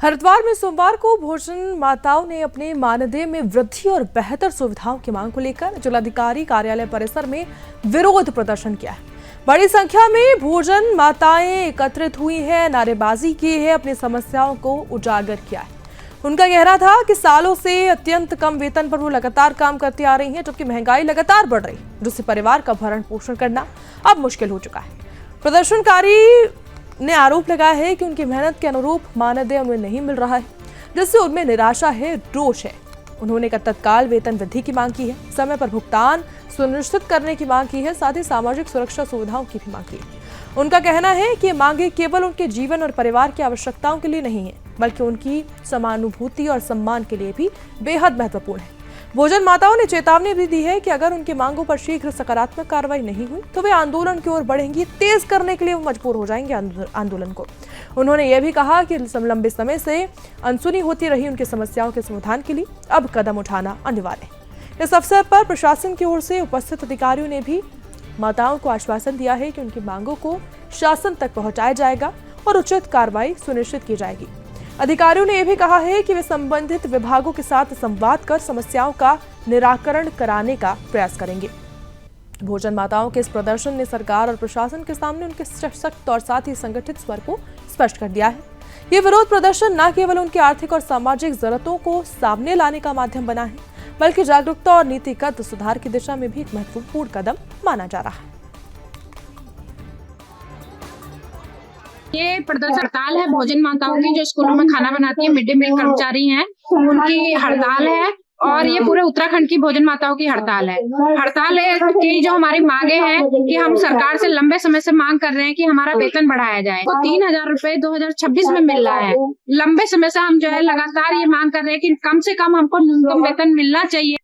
हरिद्वार में सोमवार को भोजन माताओं ने अपने मानदेय में वृद्धि और बेहतर सुविधाओं की मांग को लेकर जिलाधिकारी कार्यालय परिसर में विरोध प्रदर्शन किया है। बड़ी संख्या में भोजन माताएं एकत्रित हुई है, नारेबाजी की है, अपनी समस्याओं को उजागर किया है। उनका कहना था कि सालों से अत्यंत कम वेतन पर वो लगातार काम करती आ रही हैं, जबकि महंगाई लगातार बढ़ रही है, जिससे परिवार का भरण पोषण करना अब मुश्किल हो चुका है। प्रदर्शनकारी ने आरोप लगाया है कि उनकी मेहनत के अनुरूप मानदेय उन्हें नहीं मिल रहा है, जिससे उनमें निराशा है, रोष है। उन्होंने तत्काल वेतन वृद्धि की मांग की है, समय पर भुगतान सुनिश्चित करने की मांग की है, साथ ही सामाजिक सुरक्षा सुविधाओं की भी मांग की है। उनका कहना है कि ये मांगे केवल उनके जीवन और परिवार की आवश्यकताओं के लिए नहीं है, बल्कि उनकी समानुभूति और सम्मान के लिए भी बेहद महत्वपूर्ण है। भोजन माताओं ने चेतावनी भी दी है कि अगर उनकी मांगों पर शीघ्र सकारात्मक कार्रवाई नहीं हुई तो वे आंदोलन की ओर बढ़ेंगी। तेज करने के लिए वो मजबूर हो जाएंगे आंदोलन को। उन्होंने ये भी कहा कि लंबे समय से अनसुनी होती रही उनकी समस्याओं के समाधान के लिए अब कदम उठाना अनिवार्य है। इस अवसर पर प्रशासन की ओर से उपस्थित अधिकारियों ने भी माताओं को आश्वासन दिया है कि उनकी मांगों को शासन तक पहुंचाया जाएगा और उचित कार्रवाई सुनिश्चित की जाएगी। अधिकारियों ने यह भी कहा है कि वे संबंधित विभागों के साथ संवाद कर समस्याओं का निराकरण कराने का प्रयास करेंगे। भोजन माताओं के इस प्रदर्शन ने सरकार और प्रशासन के सामने उनके सशक्त और साथ ही संगठित स्वर को स्पष्ट कर दिया है। ये विरोध प्रदर्शन न केवल उनकी आर्थिक और सामाजिक जरूरतों को सामने लाने का माध्यम बना है, बल्कि जागरूकता और नीतिगत सुधार की दिशा में भी एक महत्वपूर्ण कदम माना जा रहा है। ये प्रदर्शन हड़ताल है भोजन माताओं की, जो स्कूलों में खाना बनाती है, मिड डे मील कर्मचारी हैं, उनकी हड़ताल है। और ये पूरे उत्तराखंड की भोजन माताओं की हड़ताल है। हड़ताल है कि जो हमारी मांगे हैं कि हम सरकार से लंबे समय से मांग कर रहे हैं कि हमारा वेतन बढ़ाया जाए। तो 3000 रुपए 2026 में मिल रहा है। लंबे समय से हम जो है लगातार ये मांग कर रहे हैं कि कम से कम हमको न्यूनतम वेतन मिलना चाहिए।